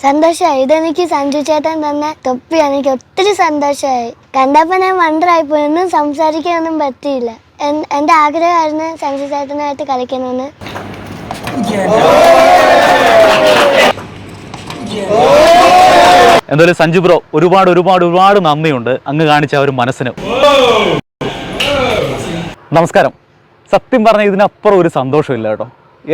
സന്തോഷമായി. ഇതെനിക്ക് സഞ്ജു ചേട്ടൻ തന്ന തൊപ്പിയാണ്. എനിക്ക് ഒത്തിരി സന്തോഷമായി. കണ്ടപ്പോൾ ഞാൻ വണ്ടറായിപ്പോയി. ഒന്നും സംസാരിക്കാനൊന്നും പറ്റിയില്ല. എൻ്റെ ആഗ്രഹമായിരുന്നു സഞ്ജു ചേട്ടനായിട്ട് കളിക്കണമെന്ന്. എന്തായാലും സഞ്ജു ബ്രോ ഒരുപാട് നന്ദിയുണ്ട് അങ്ങ് കാണിച്ച ഒരു മനസ്സിന്. നമസ്കാരം. സത്യം പറഞ്ഞാൽ ഇതിനപ്പുറം ഒരു സന്തോഷമില്ല കേട്ടോ.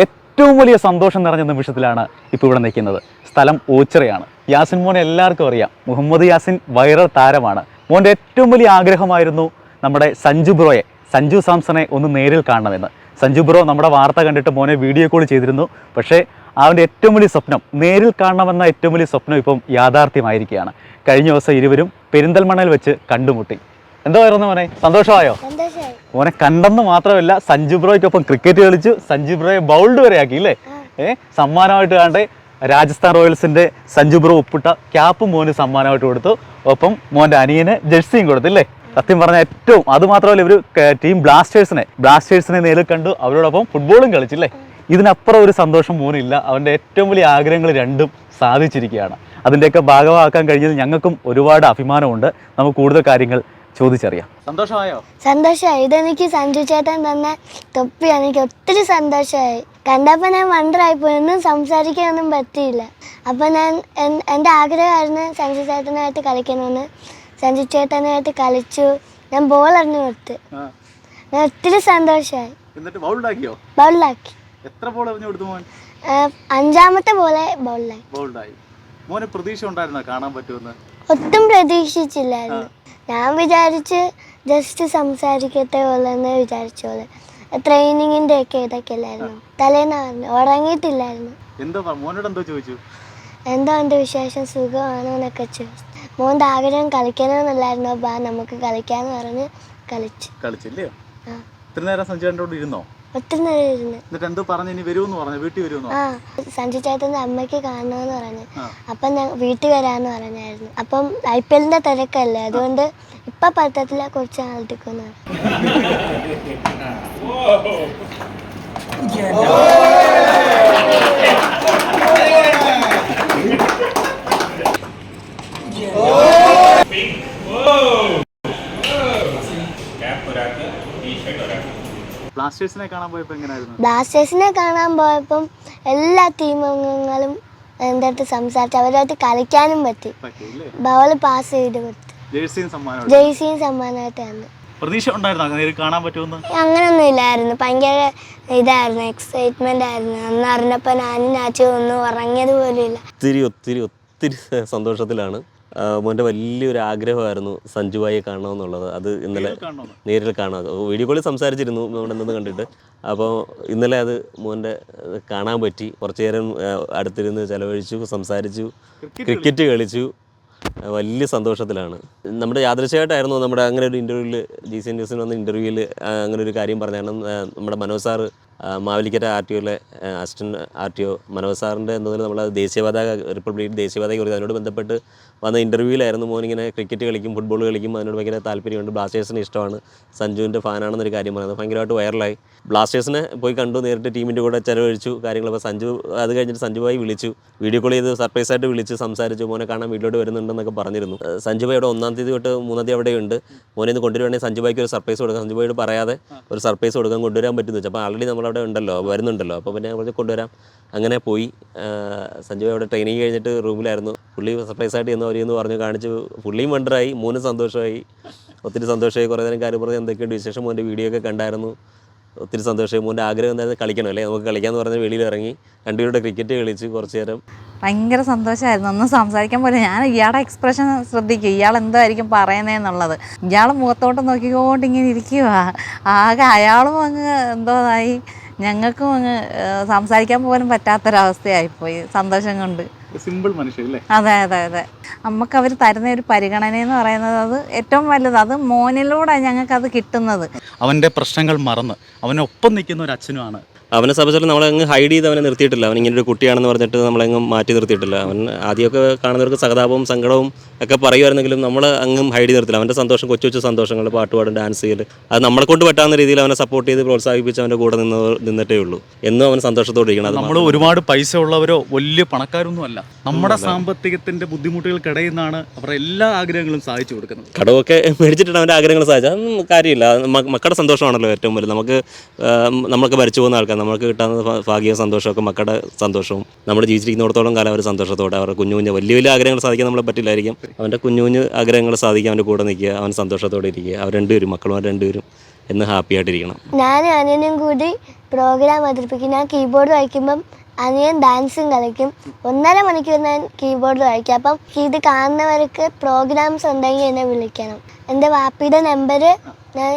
ഏറ്റവും വലിയ സന്തോഷം നിറഞ്ഞ നിമിഷത്തിലാണ് ഇപ്പോൾ ഇവിടെ നിൽക്കുന്നത്. സ്ഥലം ഓച്ചിറയാണ്. യാസിൻ മോനെ എല്ലാവർക്കും അറിയാം. മുഹമ്മദ് യാസിൻ വൈറൽ താരമാണ്. മോൻ്റെ ഏറ്റവും വലിയ ആഗ്രഹമായിരുന്നു നമ്മുടെ സഞ്ജു ബ്രോയെ, സഞ്ജു സാംസണെ ഒന്ന് നേരിൽ കാണണമെന്ന്. സഞ്ജു ബ്രോ നമ്മുടെ വാർത്ത കണ്ടിട്ട് മോനെ വീഡിയോ കോൾ ചെയ്തിരുന്നു. പക്ഷേ അവൻ്റെ ഏറ്റവും വലിയ സ്വപ്നം, നേരിൽ കാണണമെന്ന ഏറ്റവും വലിയ സ്വപ്നം ഇപ്പം യാഥാർത്ഥ്യമായിരിക്കുകയാണ്. കഴിഞ്ഞ ദിവസം ഇരുവരും പെരിന്തൽമണ്ണയിൽ വെച്ച് കണ്ടുമുട്ടി. എന്തായിരുന്നു മോനെ, സന്തോഷമായോ? മോനെ കണ്ടെന്ന് മാത്രമല്ല, സഞ്ജു ബ്രോയ്ക്കൊപ്പം ക്രിക്കറ്റ് കളിച്ചു, സഞ്ജു ബ്രോയെ ബൗൾഡ് വരെ ആക്കി ഇല്ലേ? സമ്മാനമായിട്ട് കാണണ്ടേ രാജസ്ഥാൻ റോയൽസിൻ്റെ സഞ്ജു ബ്രോ ഒപ്പിട്ട ക്യാപ്പ് മോന് സമ്മാനമായിട്ട് കൊടുത്തു. ഒപ്പം മോൻ്റെ അനിയന് ജേഴ്സിയും കൊടുത്തില്ലേ? സത്യം പറഞ്ഞാൽ ഏറ്റവും, അതുമാത്രമല്ല ഇവർ ടീം ബ്ലാസ്റ്റേഴ്സിനെ നേരിൽ കണ്ടു, അവരോടൊപ്പം ഫുട്ബോളും കളിച്ചില്ലേ? ഇതിനപ്പുറം ഒരു സന്തോഷം മോനില്ല. അവൻ്റെ ഏറ്റവും വലിയ ആഗ്രഹങ്ങൾ രണ്ടും സാധിച്ചിരിക്കുകയാണ്. അതിൻ്റെയൊക്കെ ഭാഗമാക്കാൻ കഴിഞ്ഞത് ഞങ്ങൾക്കും ഒരുപാട് അഭിമാനമുണ്ട്. നമുക്ക് കൂടുതൽ കാര്യങ്ങൾ ചോദിച്ചറിയാം. സന്തോഷമായോ? സന്തോഷമായി. ഇതെനിക്ക് സഞ്ജു ചേട്ടൻ തന്ന തൊപ്പിയാണ്. എനിക്ക് ഒത്തിരി സന്തോഷമായി. കണ്ടപ്പോൾ ഞാൻ വണ്ടറായിപ്പോയി. ഒന്നും സംസാരിക്കാനൊന്നും പറ്റിയില്ല. അപ്പം എൻ്റെ ആഗ്രഹമായിരുന്നു സഞ്ജു ചേട്ടനായിട്ട് കളിക്കണമെന്ന്. സഞ്ജു ചേട്ടനായിട്ട് കളിച്ചു. ഞാൻ ബോൾ എറിഞ്ഞു കൊടുത്ത്. ഞാൻ ഒത്തിരി സന്തോഷമായി. ബൗളിലാക്കി. എത്ര ബോൾ എറിഞ്ഞു കൊടുത്തു മോൻ? 5ാമത്തെ ബോളെ ബൗളിലായി. മോനെ പ്രതീക്ഷ ഉണ്ടായിരുന്നോ കാണാൻ പറ്റുമെന്ന്? ഒട്ടും പ്രതീക്ഷിച്ചില്ലായിരുന്നു. ഞാൻ വിചാരിച്ച് ജസ്റ്റ് സംസാരിക്കത്തേ ഉള്ളെന്ന് വിചാരിച്ച പോലെ. ട്രെയിനിങ്ങിൻ്റെ ഒക്കെ ഇതൊക്കെ അല്ലായിരുന്നു. തലേന്നായിരുന്നു, ഉറങ്ങിയിട്ടില്ലായിരുന്നു. എന്തോ എൻ്റെ വിശേഷം, സുഖമാണോ എന്നൊക്കെ ചോദിച്ചു. മോൻ്റെ ആഗ്രഹം കളിക്കണമെന്നല്ലായിരുന്നോ? ബാ നമുക്ക് കളിക്കാന്ന് പറഞ്ഞ് കളിച്ചില്ലേ? ഒത്തിരി നേരം ഇരുന്നു. സഞ്ജു ചേട്ടൻ്റെ അമ്മയ്ക്ക് കാണണമെന്ന് പറഞ്ഞു. അപ്പം ഞാൻ വീട്ടിൽ വരാമെന്ന് പറഞ്ഞായിരുന്നു. അപ്പം IPL-ന്റെ തിരക്കല്ലേ, അതുകൊണ്ട് ഇപ്പം പറ്റത്തില്ല, കുറച്ച് നാളത്തേക്കൊന്ന്. ബ്ലാസ്റ്റേഴ്സിനെ കാണാൻ പോയപ്പോൾ എങ്ങനെയായിരുന്നു? ബ്ലാസ്റ്റേഴ്സിനെ കാണാൻ പോയപ്പം എല്ലാ ടീം അംഗങ്ങളും എൻ്റെ അടുത്ത് സംസാരിച്ചു. അവരായിട്ട് കളിക്കാനും പറ്റി. ബോൾ പാസ് ചെയ്ത് കൊടുത്തു. ജേഴ്സിയും സമ്മാനമായിട്ട് തന്നു. പ്രതീക്ഷ ഉണ്ടായിരുന്നോ നേരിൽ കാണാൻ പറ്റുമെന്ന്? അങ്ങനൊന്നും ഇല്ലായിരുന്നു. ഭയങ്കര ഇതായിരുന്നു, എക്സൈറ്റ്മെന്റ് ആയിരുന്നു. അന്ന് അറിഞ്ഞപ്പോൾ ഞാനും നാച്ചു ഒന്നും ഉറങ്ങിയത് പോലും ഇല്ല. ഒത്തിരി സന്തോഷത്തിലാണ്. മോൻ്റെ വലിയൊരു ആഗ്രഹമായിരുന്നു സഞ്ജുവായെ കാണണമെന്നുള്ളത്. അത് ഇന്നലെ നേരിൽ കാണാം. വീഡിയോ കോളിൽ സംസാരിച്ചിരുന്നു നമ്മുടെ നിന്ന് കണ്ടിട്ട്. അപ്പോൾ ഇന്നലെ അത് മോൻ്റെ കാണാൻ പറ്റി. കുറച്ച് നേരം അടുത്തിരുന്ന് ചിലവഴിച്ചു, സംസാരിച്ചു, ക്രിക്കറ്റ് കളിച്ചു. വലിയ സന്തോഷത്തിലാണ്. നമ്മുടെ യാദൃശ്ചികമായിട്ടായിരുന്നു നമ്മുടെ അങ്ങനെ ഒരു ഇൻ്റർവ്യൂവിൽ, GCN ന്യൂസിന് വന്ന ഇൻ്റർവ്യൂവിൽ അങ്ങനെ ഒരു കാര്യം പറഞ്ഞാണ്. നമ്മുടെ മനോജ് സാറ്, മാവേലിക്കര RTOയിലെ അസിസ്റ്റൻറ്റ് RTO മനോജ് സാറിൻ്റെ എന്നതിൽ നമ്മൾ റിപ്പബ്ലിക് ദേശീയ പതാക കുറിച്ച് അതിനോട് ബന്ധപ്പെട്ട് വന്ന ഇൻ്റർവ്യൂവിലായിരുന്നു മോനിങ്ങനെ ക്രിക്കറ്റ് കളിക്കും, ഫുട്ബോൾ കളിക്കും, അതിനോട് ഭയങ്കര താല്പര്യമുണ്ട്, ബ്ലാസ്റ്റേഴ്സിന് ഇഷ്ടമാണ്, സഞ്ജുവിൻ്റെ ഫാനാണെന്നൊരു കാര്യം പറയുന്നത് ഭയങ്കരമായിട്ട് വൈറലായി. ബ്ലാസ്റ്റേഴ്സിനെ പോയി കണ്ടു, നേരിട്ട് ടീമിൻ്റെ കൂടെ ചിലവഴിച്ചു കാര്യങ്ങളപ്പോൾ. അത് കഴിഞ്ഞിട്ട് സഞ്ജുഭായി വിളിച്ചു, വീഡിയോ കോൾ ചെയ്ത് സർപ്രൈസായിട്ട് വിളിച്ച് സംസാരിച്ചു. മോനെ കാണാൻ വീട്ടിലോട്ട് വരുന്നുണ്ടെന്നൊക്കെ പറഞ്ഞിരുന്നു. സഞ്ജുഭായി അവിടെ 1-ാം തീയതി തൊട്ട് 3-ാം തീയതി അവിടെയുണ്ട്. മോനെ ഇന്ന് കൊണ്ടുവരുവാണെങ്കിൽ സഞ്ജുഭായിക്ക് ഒരു സർപ്രൈസ് കൊടുക്കാം, സഞ്ജുഭായിയോട് പറയാതെ ഒരു സർപ്രൈസ് കൊടുക്കാൻ കൊണ്ടുവരാൻ പറ്റുമെന്ന് വെച്ചാൽ. അപ്പോൾ ആൾറെഡി നമ്മളവിടെ ഉണ്ടല്ലോ, വരുന്നുണ്ടല്ലോ, അപ്പോൾ പിന്നെ കുറച്ച് കൊണ്ടുവരാം. അങ്ങനെ പോയി. സഞ്ജുഭായി അവിടെ ട്രെയിനിങ് കഴിഞ്ഞിട്ട് റൂമിലായിരുന്നു. പുള്ളി സർപ്രൈസായിട്ട് എന്ന് പറഞ്ഞു കാണിച്ചു. പുള്ളിയും വണ്ടറായി, മോനും സന്തോഷമായി, ഒത്തിരി സന്തോഷമായി. കുറേ നേരം കാര്യം പറഞ്ഞ് എന്തൊക്കെയുണ്ട് വിശേഷം, മോൻ്റെ വീഡിയോ ഒക്കെ കണ്ടായിരുന്നു. ഒത്തിരി സന്തോഷമായി. മോൻ്റെ ആഗ്രഹം എന്തായാലും കളിക്കണം അല്ലേ, നമുക്ക് കളിക്കാമെന്ന് പറഞ്ഞ് വെളിയിൽ ഇറങ്ങി രണ്ടുപേരുടെ ക്രിക്കറ്റ് കളിച്ച് കുറച്ച് നേരം. ഭയങ്കര സന്തോഷമായിരുന്നു. ഒന്നും സംസാരിക്കാൻ പോലെ ഞാൻ ഇയാളുടെ എക്സ്പ്രഷൻ ശ്രദ്ധിക്കും, ഇയാൾ എന്തായിരിക്കും പറയുന്നതെന്നുള്ളത്. ഇയാൾ മുഖത്തോട്ട് നോക്കിക്കൊണ്ട് ഇങ്ങനെ ഇരിക്കുക. ആകെ അയാളും അങ്ങ് എന്തോന്നായി, ഞങ്ങൾക്കും അങ്ങ് സംസാരിക്കാൻ പോലും പറ്റാത്തൊരവസ്ഥയായിപ്പോയി സന്തോഷം കൊണ്ട്. സിമ്പിൾ മനുഷ്യല്ലേ? അതെ. നമുക്ക് അവർ തരുന്ന ഒരു പരിഗണന എന്ന് പറയുന്നത് അത് ഏറ്റവും വലുത്. അത് മോനിലൂടെ ഞങ്ങൾക്കത് കിട്ടുന്നത്. അവൻ്റെ പ്രശ്നങ്ങൾ മറന്ന് അവനൊപ്പം നിൽക്കുന്ന ഒരു അച്ഛനുമാണ് അവനെ സംബന്ധിച്ചിടത്തോളം നമ്മളങ്ങ് ഹൈഡ് ചെയ്ത് അവനെ നിർത്തിയിട്ടില്ല. അവൻ ഇങ്ങനെ ഒരു കുട്ടിയാണെന്ന് പറഞ്ഞിട്ട് നമ്മളെങ്ങും മാറ്റി നിർത്തിയിട്ടില്ല. അവൻ ആദ്യമൊക്കെ കാണുന്നവർക്ക് സഹതാപവും സങ്കടവും ഒക്കെ പറയുമായിരുന്നെങ്കിലും നമ്മൾ അങ്ങും ഹൈഡ് ചെയ്ത് നിർത്തില്ല. അവൻ്റെ സന്തോഷം, കൊച്ചു കൊച്ചു സന്തോഷങ്ങൾ, പാട്ടുപാടും ഡാൻസ് ചെയ്യൽ, അത് നമ്മളെ കൊണ്ട് പറ്റാവുന്ന രീതിയിൽ അവനെ സപ്പോർട്ട് ചെയ്ത് പ്രോത്സാഹിപ്പിച്ച് അവൻ്റെ കൂടെ നിന്നിട്ടേ ഉള്ളൂ. എന്നും അവൻ സന്തോഷത്തോടെ ഇരിക്കണം. നമ്മൾ ഒരുപാട് പൈസ ഉള്ളവരോ വലിയ പണക്കാരൊന്നും അല്ല. നമ്മുടെ സാമ്പത്തികത്തിന്റെ ബുദ്ധിമുട്ടുകൾക്കിടയിൽ നിന്നാണ് അവരുടെ എല്ലാ ആഗ്രഹങ്ങളും സാധിച്ചു കൊടുക്കുന്നത്. കടമൊക്കെ മേടിച്ചിട്ടാണ് അവൻ്റെ ആഗ്രഹങ്ങൾ സാധിച്ചത്. അതൊന്നും കാര്യമില്ല. മക്കളുടെ സന്തോഷമാണല്ലോ ഏറ്റവും വലുത്. നമ്മളൊക്കെ ഭരിച്ചു പോകുന്ന ആൾക്കാർ, നമുക്ക് കിട്ടാവുന്ന ഭാഗ്യവും സന്തോഷമൊക്കെ മക്കളുടെ സന്തോഷവും. നമ്മൾ ജീവിച്ചിരിക്കുന്നിടത്തോളം കാലം അവർ സന്തോഷത്തോടെ, അവരുടെ കുഞ്ഞു കുഞ്ഞു വലിയ വലിയ ആഗ്രഹങ്ങൾ സാധിക്കാൻ നമ്മളെ പറ്റില്ലായിരിക്കും. അവൻ്റെ കുഞ്ഞു കുഞ്ഞു ആഗ്രഹങ്ങൾ സാധിക്കാൻ അവൻ്റെ കൂടെ നിൽക്കുക, അവൻ സന്തോഷത്തോടെ ഇരിക്കുക. അവർ രണ്ടുപേരും, മക്കളും രണ്ടുപേരും എന്ന് ഹാപ്പി ആയിട്ടിരിക്കണം. ഞാനും അനിയനും കൂടി പ്രോഗ്രാം അവതരിപ്പിക്കും. ഞാൻ കീബോർഡ് വായിക്കുമ്പം അനിയൻ ഡാൻസും കളിക്കും. 1.5 മണിക്കൂർ ഞാൻ കീബോർഡ് വായിക്കും. അപ്പം ഇത് കാണുന്നവർക്ക് പ്രോഗ്രാംസ് ഉണ്ടെങ്കിൽ എന്നെ വിളിക്കണം. എൻ്റെ വാപ്പിയുടെ നമ്പർ ഞാൻ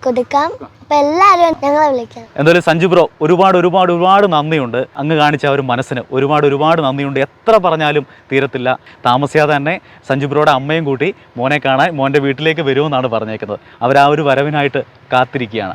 കൊടുക്കാം. അപ്പം എല്ലാവരും ഞങ്ങളെ വിളിക്കണം. എന്തായാലും സഞ്ജു ബ്രോ ഒരുപാട് നന്ദിയുണ്ട്. അങ്ങ് കാണിച്ച ആ ഒരു മനസ്സിന് ഒരുപാട് നന്ദിയുണ്ട്. എത്ര പറഞ്ഞാലും തീരത്തില്ല. താമസിയാതെ തന്നെ സഞ്ജു ബ്രോയുടെ അമ്മയും കൂട്ടി മോനെ കാണാൻ മോൻ്റെ വീട്ടിലേക്ക് വരുമെന്നാണ് പറഞ്ഞേക്കുന്നത്. അവർ ആ ഒരു വരവിനായിട്ട് കാത്തിരിക്കുകയാണ്.